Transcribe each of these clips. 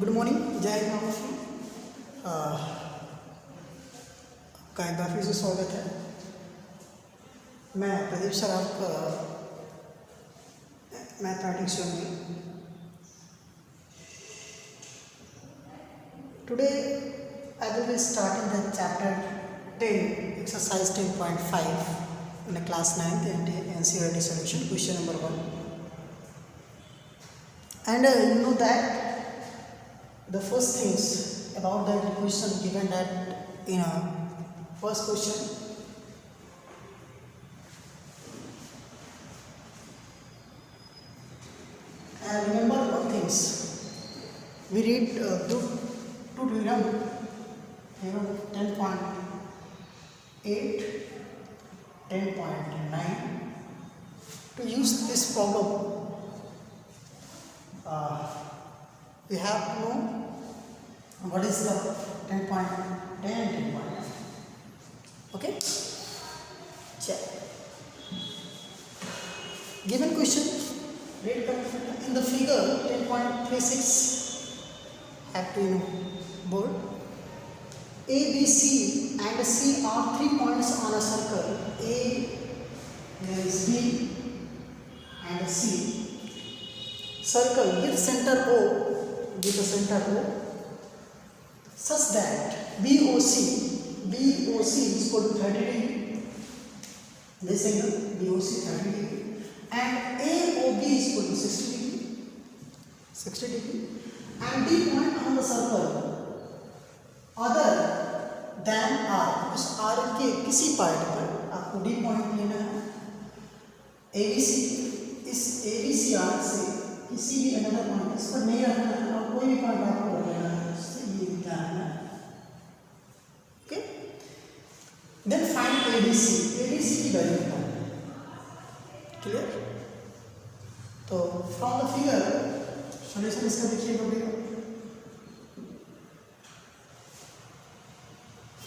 Good morning, जय हिंद आपको। का एक बार फिर से स्वागत है। मैं प्रदीप सर आपका मैथमेटिक्स में। Today I will be starting the chapter 10 exercise 10.5 in the class 9th NCERT solution question number 1. And you know that the first things about that question given that in a first question, and remember one things, we read to theorem 10.8, 10.9. To use this problem, we have to know what is the 10.10 and 10.9. Okay, check. Given question, read carefully. In the figure 10.36, have to board. A, B, C and C are 3 points on a circle. A, there is B and C. Circle with center O, with the center O, such that BOC is equal to 30 degree. This angle BOC 30 degree and AOB is equal to 60 degree, and D point on the circle other than R, उस R के किसी part पर आपको D point लेना है। ABC, इस ABC R से किसी भी अनदर पॉइंट इस पर नहीं रखना है, और कोई भी पॉइंट आपको रख लेना है, इससे ये ध्यान है। ओके, देन फाइंड ADC की वैल्यू निकालना है। क्लियर? तो फ्रॉम द फिगर सॉल्यूशन इसका देखिएगा।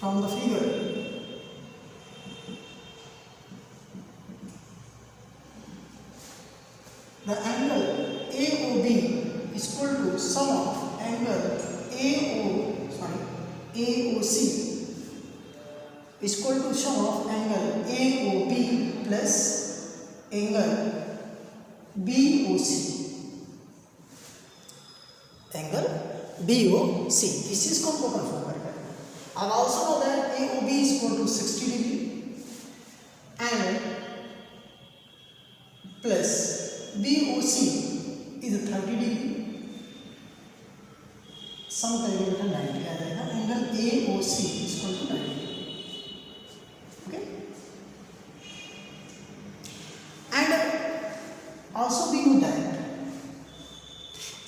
From the figure, the angle AOB is equal to sum of angle AOC is equal to sum of angle AOB plus angle BOC. Angle BOC, इस चीज को हमको confirm करना है। I also know that AOB is equal to 60 degree and plus BOC is 30 degree. Sum करेंगे 90 आ जाएगा। Angle AOC is equal to 90 degree. Okay. And also we know that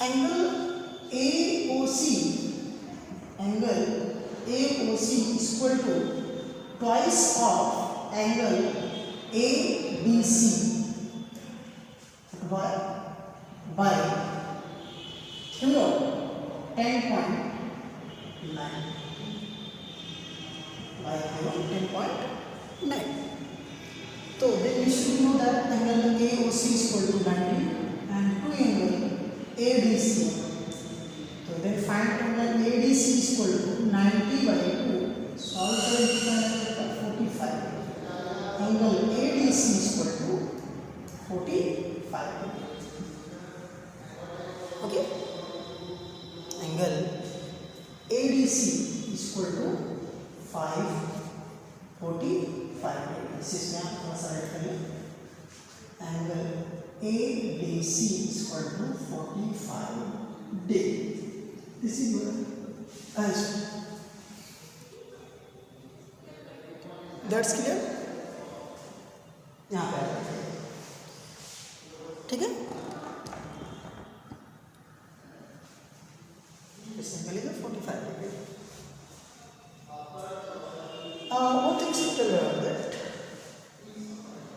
angle AOC is equal to twice of angle ABC by theorem 10.9 by theorem 10.9. So then we should know that angle AOC is equal to 90 and two angle ADC. So then find angle ADC is equal to 90 by 2. Solve for it, 45. Angle ADC is equal to 45. Okay. Angle ADC is equal to 45 degrees. इसमें आप थोड़ा सा add करिए। Angle ADC is equal to 45 degrees. This is your answer. That's clear? यहाँ पे ठीक है। इसमें 45 degree. What things to tell about that?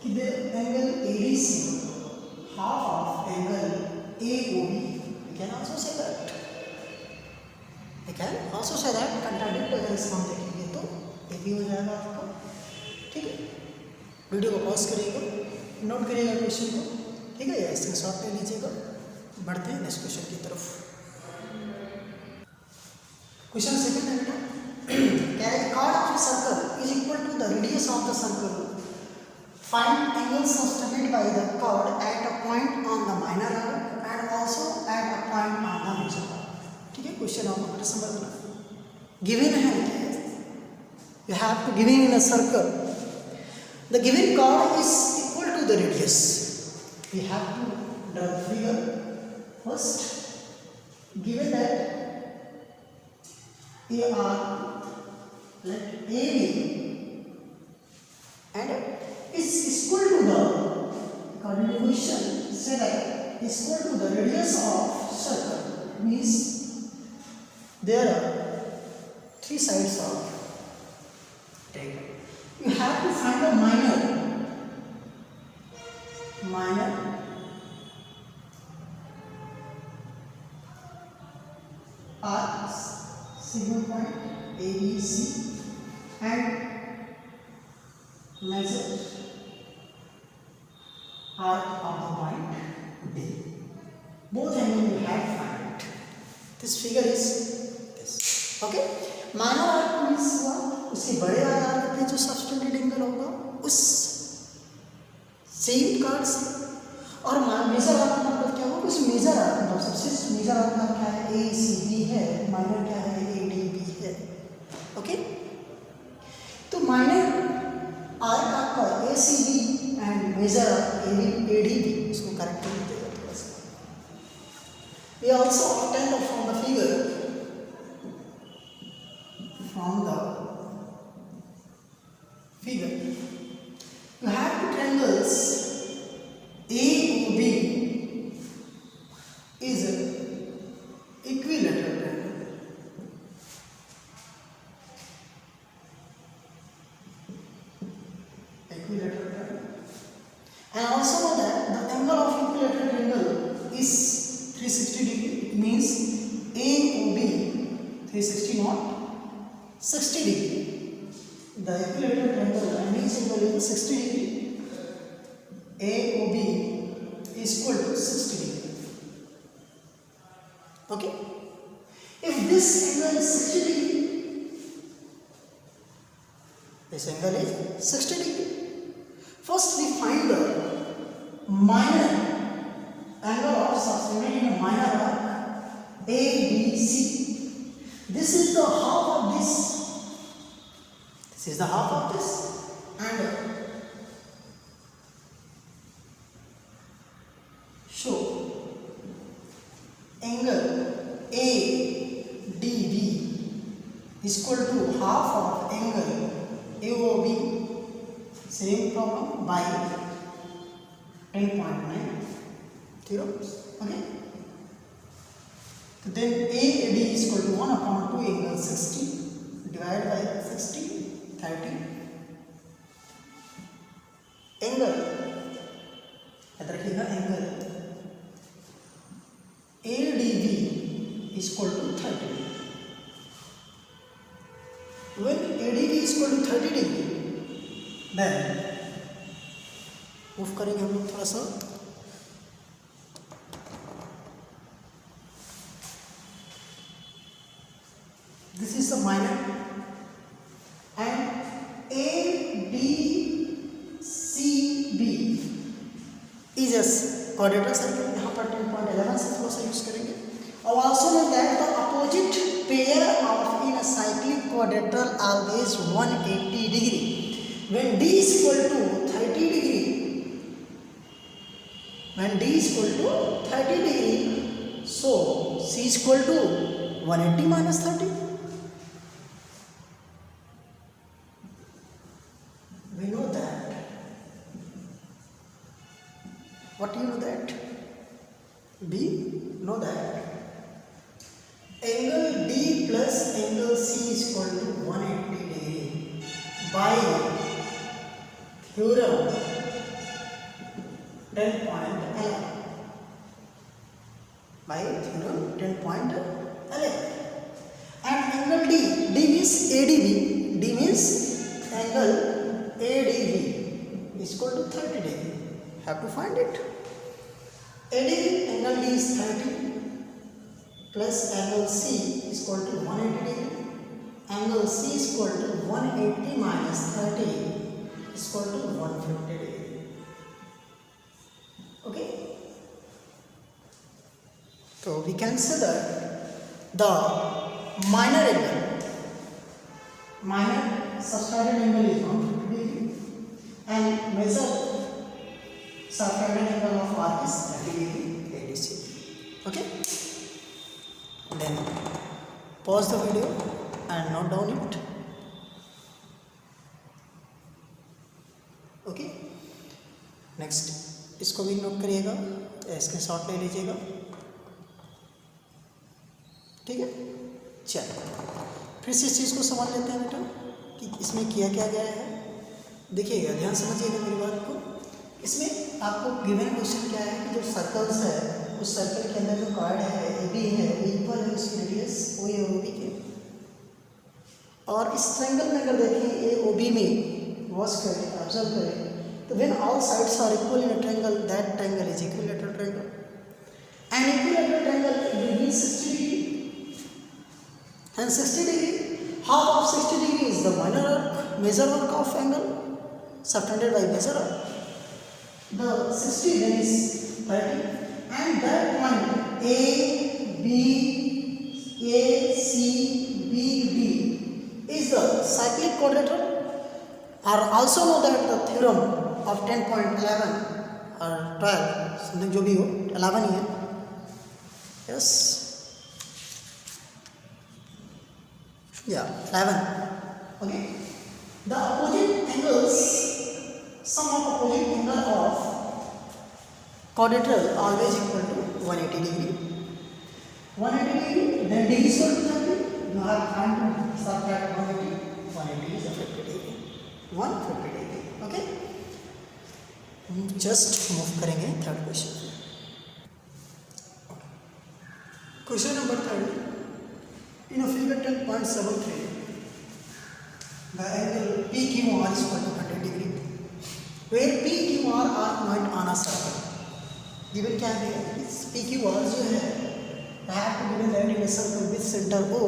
कि the angle ADC half of angle AOB. We can also say that. We can also say that contradict अगर इसको हम देखेंगे तो ये भी हो जाएगा आपका। ठीक है, वीडियो को पॉज करिएगा, नोट करिएगा क्वेश्चन को। ठीक है, या स्क्रीनशॉट ले लीजिएगा। बढ़ते हैं नेक्स्ट क्वेश्चन की तरफ। Question second है बेटा, a chord of a circle is equal to the radius of the circle. Find angles sustained by the chord at a point on the minor arc and also at a point on the major arc. ठीक है, question आप हमारे समझना. Given है, you have to given in a circle. The given chord is equal to the radius. We have to draw the figure first. Given that AR, let AB and is equal to the, according to question, say that is equal to the radius of circle, means there are three sides of triangle. You have to find the minor arcs, signal point A, B, C and major arc of the point D. Both angles you have to find. This figure is this. Okay? Minor arc means what? उसके बड़े arc पे जो subtended angle होगा उस same card से, और major arc का मतलब क्या होगा? उस मेजर आर्क मतलब सबसे मेजर आर्क का क्या है? ए सी बी है, माइनर क्या है? ए डी बी है. ओके, तो माइनर आर्क आपका A C B and major arc A D B, इसको करेक्ट कर देगा थोड़ा सा. We also obtain from the figure, you have two triangles AOB is an equilateral triangle. And also know that the angle of equilateral triangle is 360 degree. It means AOB 360 not 60 degree. The equilateral triangle and each angle is 60 degree. AOB is equal to 60 degree. Okay? If this angle is 60 degree, this angle is 60 degree. First we find the minor angle of subtended in a minor arc ABC. This is the half of this. This is the half of this, and show angle ADB is equal to half of angle AOB. Same problem by 10.9 theorems. Okay. So then AD is equal to 1 upon 2 angle 60 divided by 60. 30 angle, याद रखिएगा angle ADB is equal to 30 degree. When ADB is equal to 30 degree, then move करेंगे हम लोग थोड़ा सा. This is the minor and ADCB is a quadrilateral circle. यहाँ पर 10.11 से थोड़ा सा यूज करेंगे. और also know that the opposite pair of in a cyclic quadrilateral always 180 degree. When D is equal to 30 degree, when D is equal to 30 degree, so C is equal to 180 minus 30. We know that. What do you know that? B, know that angle D plus angle C is equal to 180 degree by theorem 10.11. By theorem 10.11. And angle D, D means ADB, D means angle ADB is equal to 30 degree. Have to find it. ADB angle D is 30 plus angle C is equal to 180 degree. Angle C is equal to 180 minus 30 is equal to 150 degree. Okay. So we can say that the minor subtended angle is 150 degree and major subtended angle of arc is 30 degree ADC. Okay. Then pause the video and note down it. Okay. Next इसको भी note करिएगा, इसके shot ले लीजिएगा. ठीक है. चलिए फिर से इस चीज़ को समझ लेते हैं बेटा कि इसमें किया क्या गया है. देखिएगा, ध्यान समझिएगा मेरी बात को. इसमें आपको गिवन क्वेश्चन क्या है कि जो सर्कल्स है उस सर्कल के अंदर जो कार्ड है ए बी है इक्वल है उसकी रेडियस ओ ए ओ बी के. और इस ट्रायंगल में अगर देखें ए ओ बी में वॉच करें, ऑब्जर्व करें, तो when all sides are equal in a triangle, that triangle is equilateral triangle. And equilateral triangle will be 60 degree. And 60 degree, half of 60 degree is the minor arc, major arc of angle subtended by major arc. The 60 then is 30, and that point A, C, B, D is the cyclic quadrilateral, or also know that the theorem of 10.11 or 12 something जो भी हो 11 ही है. Yes, yeah, 11. Okay, the opposite angles, sum of opposite angle of quadrilateral always equal to 180 degree. 180 degree, then D is equal to 30. You have to subtract 180. 180 is a 50 degree. 150 degree. Okay. Just move करेंगे third question. Question number 30. In a figure 10.73, the angle PQR is equal to 100 degree, where PQR are point on a circle. Given क्या है? PQR जो है, I have to given land in a circle with center O.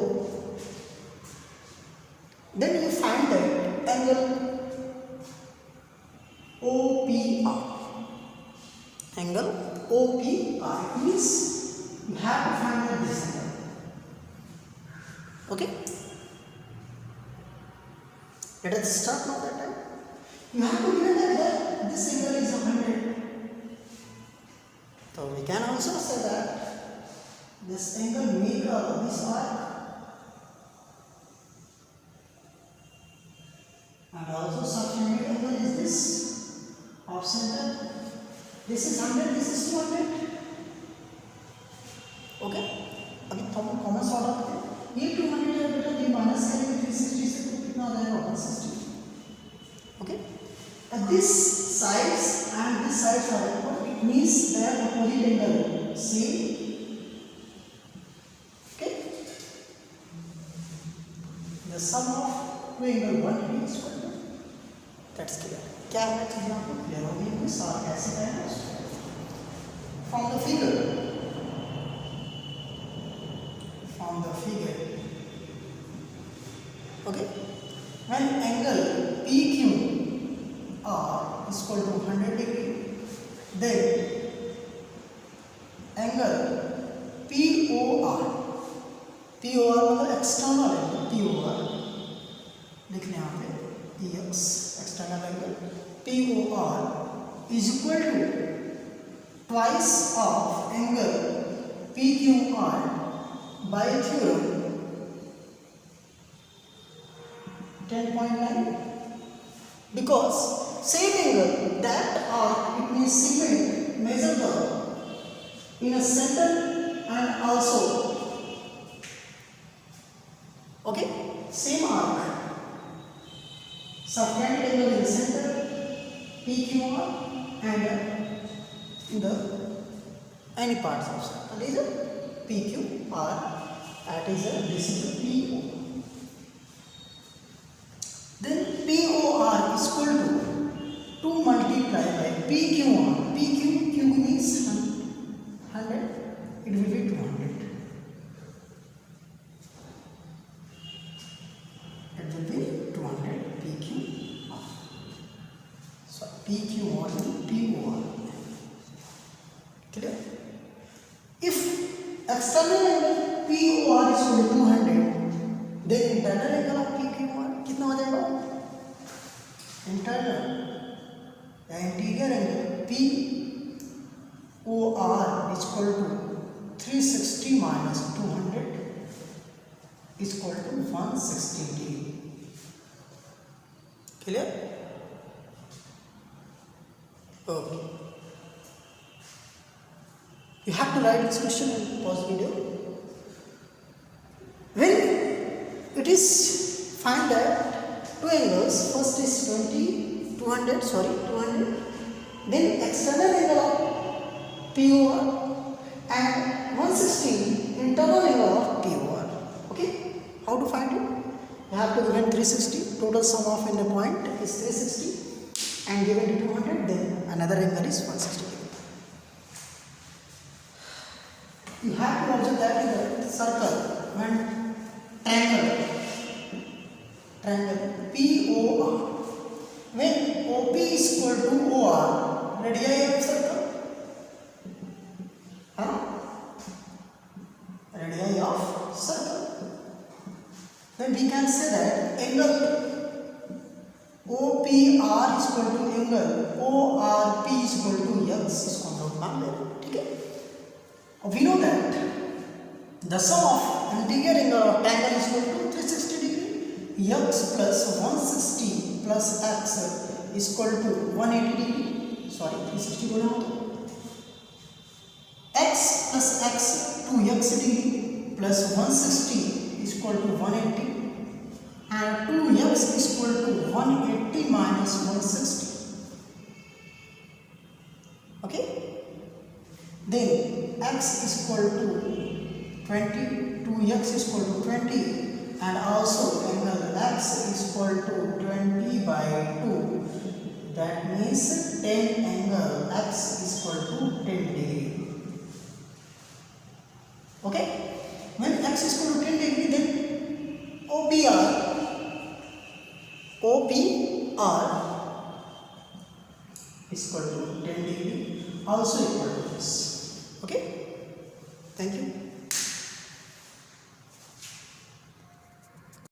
Then you find that angle OPR. Angle OPR means you have to find that this angle. Okay. Let us start now that time. You have to given that this angle is 100. So we can also say that this angle make this arc, and also subtended angle is this off center. This is 100, this is 200. Okay. अभी common sort आते हैं. ये 200 है बेटा, ये minus करेंगे 360 से तो कितना आ जाएगा 160. Okay. And this sides and this sides are equal. It means their opposite angle same. Okay. The sum of two angle 180 is equal to. That's clear. क्या है चीज़ आपको क्लियर होगी कि सार कैसे है. From the figure. Okay, when angle PQR is equal to 100 degree, then angle POR मतलब external angle, POR लिखने यहाँ पे EX external angle POR is equal to twice of angle PQR by theorem 10.9, because same angle that arc it means segment measure the in a center and also okay same arc subtended angle in the center PQR and in the any parts of circle is a PQR, that is a this is a PO. Then POR is equal to 2 multiplied by PQR. PQ means 100, it will be 200. PQR and POR. Clear? If external angle POR is equal to 200, then internal angle of PQR कितना हो जाएगा? Internal या interior angle POR is equal to 360 minus 200 is equal to 160 degree. Clear? Okay. You have to write this question and pause video. When it is find that two angles, first is 200, then external angle of POR and 160 internal angle of POR. Okay, how to find it? You have to given 360, total sum of in the point is 360 and given to 200, then another angle is 160. You have to observe that in the circle when triangle POR, when OP is equal to OR, radii of circle, radii of circle, then we can say that angle OPR is equal to angle ORP is equal to x is compound. Okay? We know that the sum of interior angle of triangle is equal to 360 degree. X plus 160 plus x is equal to 180 degree. Sorry, 360 बोला हो. X plus x 2x degree plus 160 is equal to 180 and 2x is equal to 180 minus 160. Okay? Then x is equal to 20, 2x is equal to 20 and also angle x is equal to 20 by 2. That means 10 angle x is equal to 10 degree. Okay? When x is equal to 10 degree, then OPR is equal to 10 degree, also equal to this. Okay? Thank you.